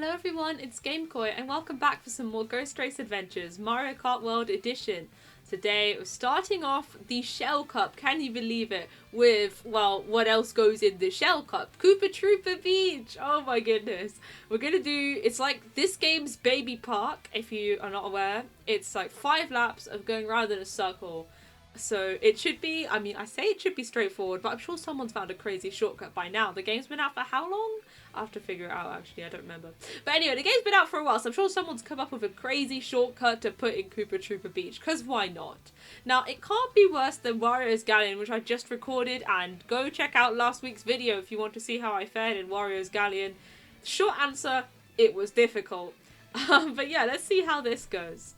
Hello everyone, it's GameKoi and welcome back for some more Ghost Race Adventures, Mario Kart World Edition. Today we're starting off the Shell Cup, can you believe it, with, well, what else goes in the Shell Cup? Koopa Troopa Beach! Oh my goodness. We're gonna do, it's like this game's baby park, if you are not aware. It's like 5 laps of going around in a circle. So it should be, I mean, I say it should be straightforward, but I'm sure someone's found a crazy shortcut by now. The game's been out for how long? I have to figure it out, actually, I don't remember. But anyway, the game's been out for a while, so I'm sure someone's come up with a crazy shortcut to put in Koopa Troopa Beach, because why not? Now, it can't be worse than Wario's Galleon, which I just recorded, and go check out last week's video if you want to see how I fared in Wario's Galleon. Short answer, it was difficult. But yeah, let's see how this goes.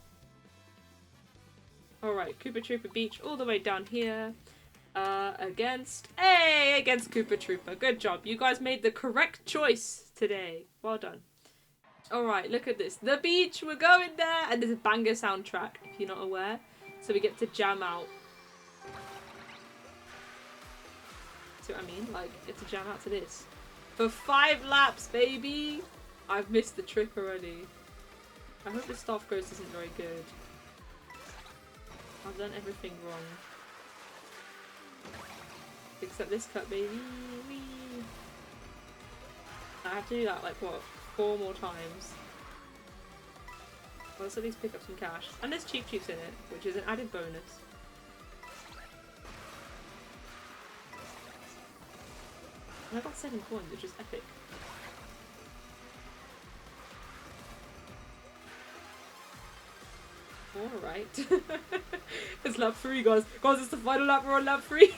Alright, Koopa Troopa Beach all the way down here. Against Koopa Troopa. Good job. You guys made the correct choice today. Well done. Alright, look at this. The beach, we're going there! And there's a banger soundtrack, if you're not aware. So we get to jam out. See what I mean? Like, get to jam out to this. For 5 laps, baby! I've missed the trick already. I hope the staff ghost isn't very good. I've done everything wrong. Except this cut, baby. Whee. I have to do that, like, what, 4 more times? Well, let's at least pick up some cash. And there's Cheep Cheeps in it, which is an added bonus. And I got 7 coins, which is epic. Alright. It's lap 3, guys. Guys, it's the final lap. We're on lap 3.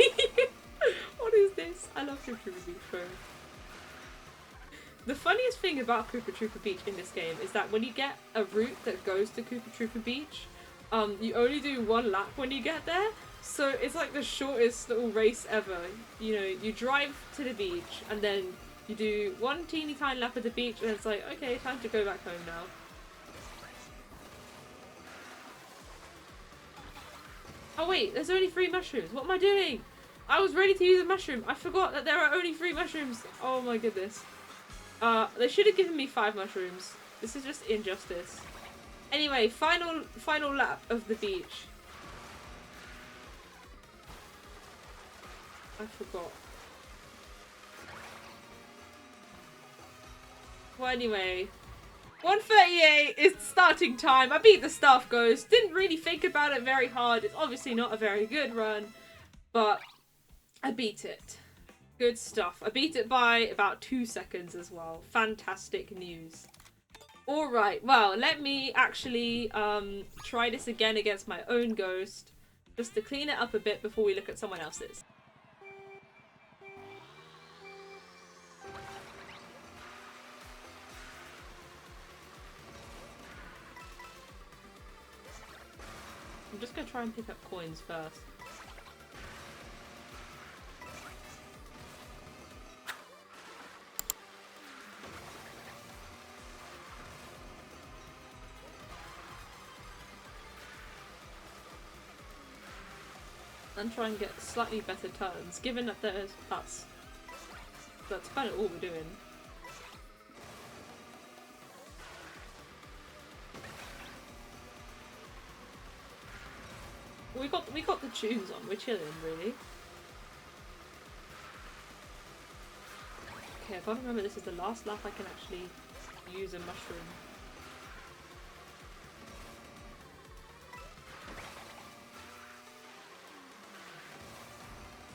What is this? I love Koopa Troopa Beach, bro. The funniest thing about Koopa Troopa Beach in this game is that when you get a route that goes to Koopa Troopa Beach, you only do 1 lap when you get there. So it's like the shortest little race ever. You know, you drive to the beach and then you do 1 teeny tiny lap at the beach and it's like, okay, time to go back home now. Oh wait, there's only 3 mushrooms. What am I doing? I was ready to use a mushroom. I forgot that there are only 3 mushrooms. Oh my goodness. They should have given me 5 mushrooms. This is just injustice. Anyway, final lap of the beach. I forgot. Well, anyway. 1:38 is starting time. I beat the staff ghost. Didn't really think about it very hard. It's obviously not a very good run, but I beat it. Good stuff. I beat it by about 2 seconds as well. Fantastic news. Alright, well, let me actually try this again against my own ghost, just to clean it up a bit before we look at someone else's. I'm just going to try and pick up coins first. And try and get slightly better turns, given that that's kind of all we're doing. We got the tunes on. We're chilling, really. Okay, I've got to remember this is the last lap I can actually use a mushroom.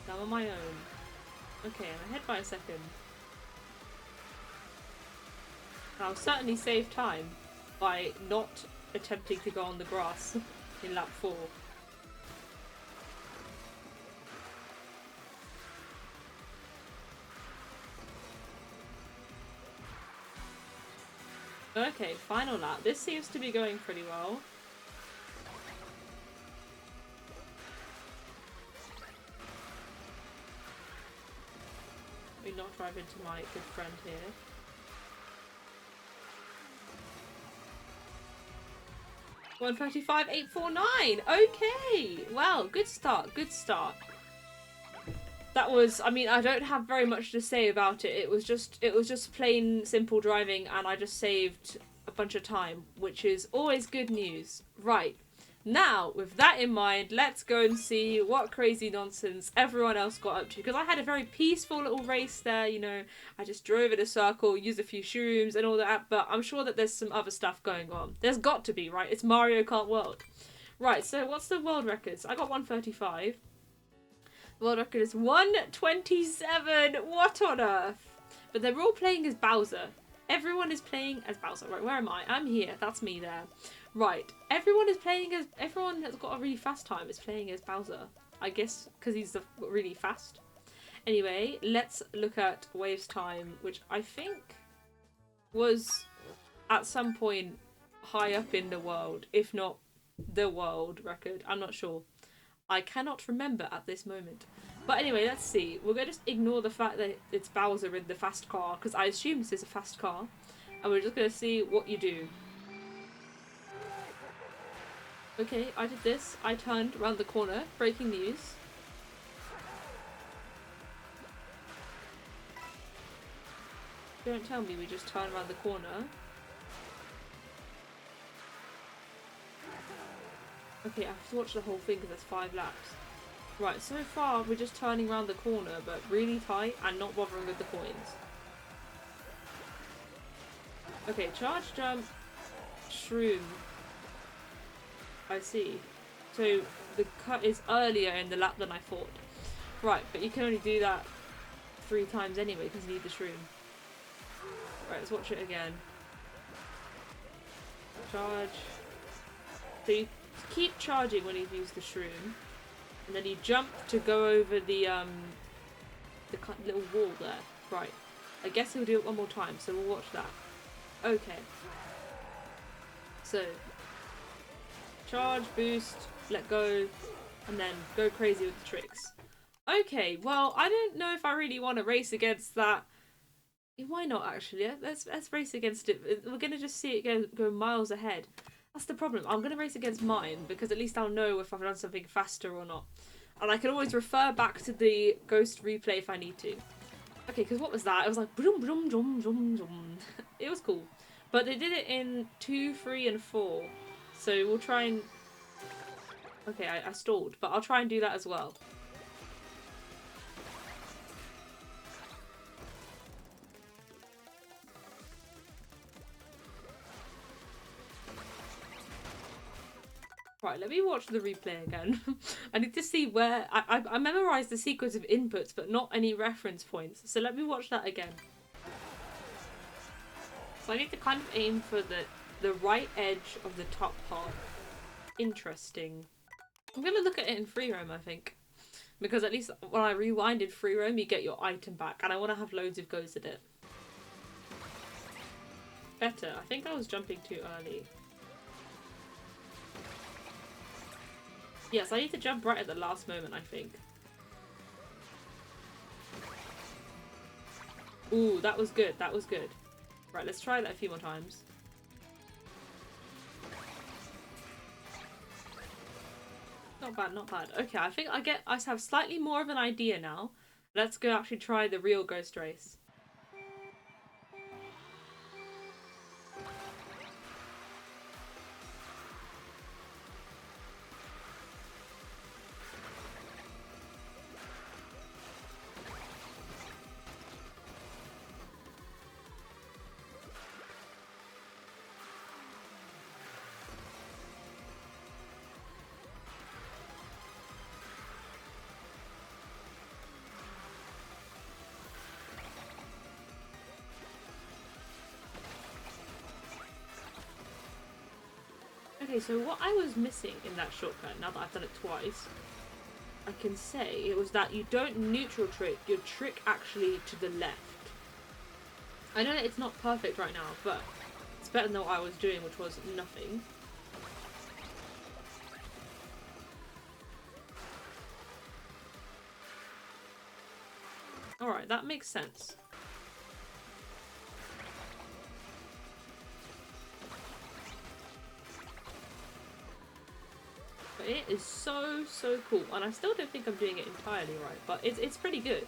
Now I'm on my own. Okay, I'm ahead by a second. I'll certainly save time by not attempting to go on the grass in lap 4. Okay, final lap. This seems to be going pretty well. Let me not drive into my good friend here. $135,849. Okay, well, good start, good start. that was, I mean, I don't have very much to say about it. It was just plain simple driving, and I just saved a bunch of time, which is always good news. Right. Now, with that in mind, let's go and see what crazy nonsense everyone else got up to. Because I had a very peaceful little race there, you know. I just drove in a circle, used a few shrooms and all that. But I'm sure that there's some other stuff going on. There's got to be, right? It's Mario Kart World. Right, so what's the world records? I got 135. The world record is 127. What on earth? But they're all playing as Bowser. Everyone is playing as Bowser. Right, where am I? I'm here. That's me there. Right, everyone has got a really fast time is playing as Bowser. I guess because he's really fast. Anyway, let's look at Wave's time, which I think was at some point high up in the world, if not the world record. I'm not sure. I cannot remember at this moment. But anyway, let's see. We're going to just ignore the fact that it's Bowser in the fast car, because I assume this is a fast car. And we're just going to see what you do. Okay, I did this. I turned around the corner. Breaking news. Don't tell me we just turned around the corner. Okay, I have to watch the whole thing because there's 5 laps. Right, so far we're just turning around the corner, but really tight and not bothering with the coins. Okay, charge, jump, shroom. I see. So the cut is earlier in the lap than I thought. Right, but you can only do that 3 times anyway because you need the shroom. Right, let's watch it again. Charge. So you keep charging when you've used the shroom, and then you jump to go over the little wall there. Right. I guess he'll do it one more time, so we'll watch that. Okay. So charge, boost, let go, and then go crazy with the tricks. Okay, well, I don't know if I really want to race against that. Why not, actually? Let's race against it. We're going to just see it go miles ahead. That's the problem. I'm going to race against mine, because at least I'll know if I've done something faster or not. And I can always refer back to the ghost replay if I need to. Okay, because what was that? It was like, boom, boom, boom, boom, boom. It was cool. But they did it in 2, 3, and 4. So we'll try and... Okay, I stalled, but I'll try and do that as well. Right, let me watch the replay again. I need to see where... I memorised the sequence of inputs, but not any reference points. So let me watch that again. So I need to kind of aim for the right edge of the top part. Interesting. I'm going to look at it in free roam, I think. Because at least when I rewinded free roam, you get your item back. And I want to have loads of goes at it. Better. I think I was jumping too early. Yes, I need to jump right at the last moment, I think. Ooh, that was good. That was good. Right, let's try that a few more times. Not bad, not bad. Okay, I think I have slightly more of an idea now. Let's go actually try the real ghost race. Okay, so what I was missing in that shortcut, now that I've done it twice, I can say it was that you don't neutral trick, you trick actually to the left. I know that it's not perfect right now, but it's better than what I was doing, which was nothing. Alright, that makes sense. it is so cool, and I still don't think I'm doing it entirely right, but it's pretty good.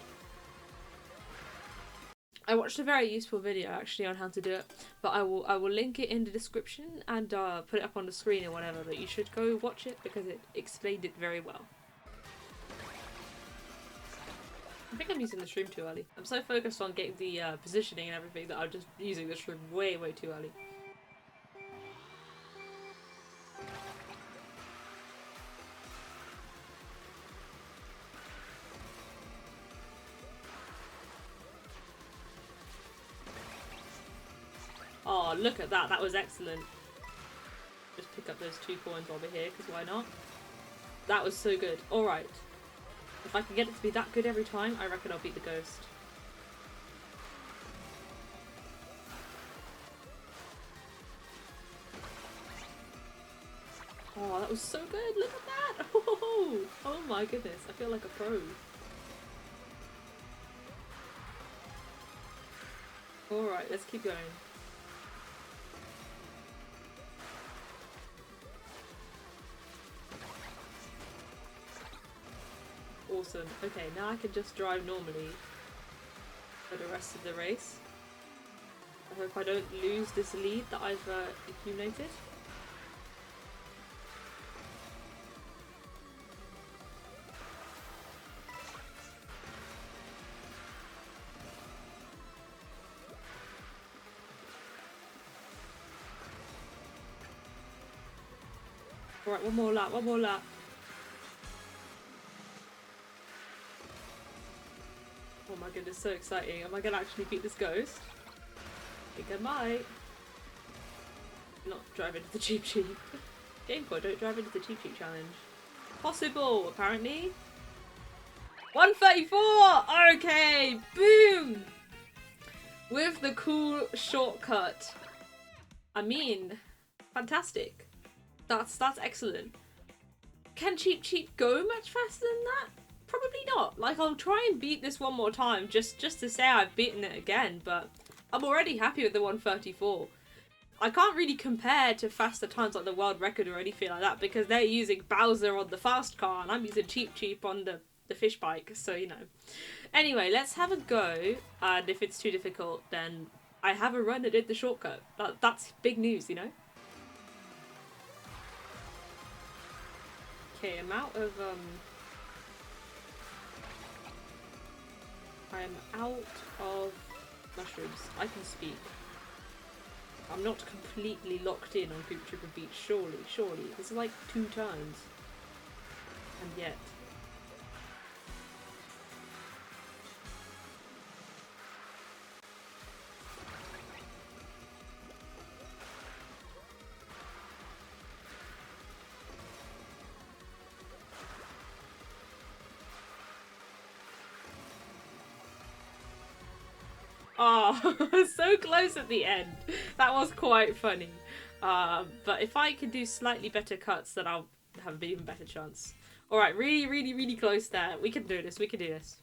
I watched a very useful video actually on how to do it, but I will link it in the description and put it up on the screen or whatever, but you should go watch it because it explained it very well. I think I'm using the shroom too early. I'm so focused on getting the positioning and everything that I'm just using the shroom way too early. Oh, look at that. That was excellent. Just pick up those 2 coins while we're here, because why not? That was so good. Alright. If I can get it to be that good every time, I reckon I'll beat the ghost. Oh, that was so good. Look at that. Oh my goodness. I feel like a pro. Alright, let's keep going. Awesome. Okay, now I can just drive normally for the rest of the race. I hope I don't lose this lead that I've accumulated. Alright, one more lap, one more lap. Oh my goodness, so exciting. Am I gonna actually beat this ghost? I think I might. Not drive into the Cheep Cheep. Gamecore, don't drive into the Cheep Cheep challenge. Possible, apparently. 134! Okay, boom! With the cool shortcut. I mean, fantastic. That's excellent. Can Cheep Cheep go much faster than that? Probably not. Like, I'll try and beat this one more time just to say I've beaten it again, but I'm already happy with the 134. I can't really compare to faster times like the world record or anything like that because they're using Bowser on the fast car and I'm using Cheep Cheep on the fish bike, so you know. Anyway, let's have a go, and if it's too difficult then I have a run that did the shortcut. That's big news, you know? Okay, I'm out of I am out of mushrooms. I can speak. I'm not completely locked in on Koopa Troopa Beach, surely. This is like 2 turns. And yet. Oh, so close at the end. That was quite funny. But if I can do slightly better cuts, then I'll have an even better chance. Alright, really close there. We can do this, we can do this.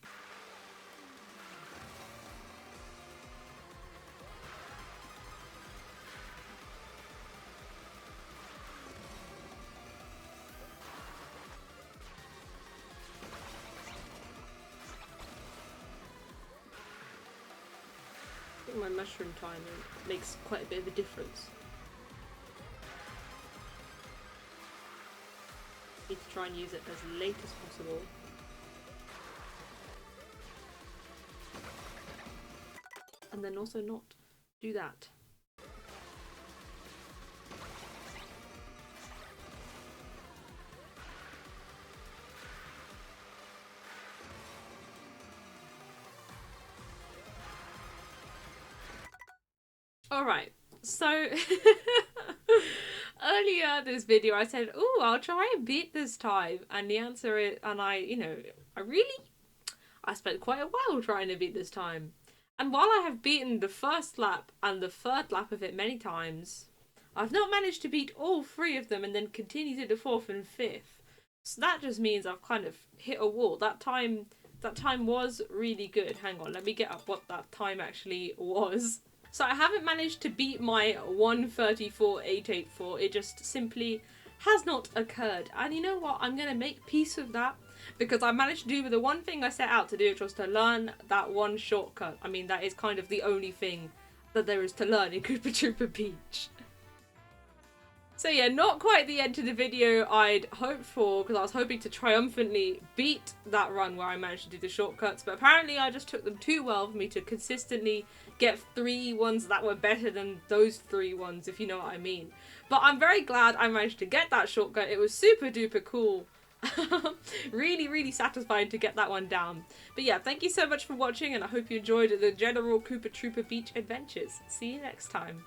My mushroom timing makes quite a bit of a difference. Need to try and use it as late as possible. And then also not do that. Alright, so earlier this video I said, oh, I'll try and beat this time, and the answer is, and I spent quite a while trying to beat this time. And while I have beaten the first lap and the third lap of it many times, I've not managed to beat all 3 of them and then continue to the 4th and 5th. So that just means I've kind of hit a wall. That time was really good. Hang on, let me get up what that time actually was. So I haven't managed to beat my 134.884, it just simply has not occurred. And you know what? I'm going to make peace with that, because I managed to do the one thing I set out to do, which was to learn that one shortcut. I mean, that is kind of the only thing that there is to learn in Koopa Troopa Beach. So yeah, not quite the end to the video I'd hoped for, because I was hoping to triumphantly beat that run where I managed to do the shortcuts, but apparently I just took them too well for me to consistently get 3 ones that were better than those 3 ones, if you know what I mean. But I'm very glad I managed to get that shortcut. It was super duper cool. Really, really satisfying to get that one down. But yeah, thank you so much for watching, and I hope you enjoyed the general Koopa Troopa Beach adventures. See you next time.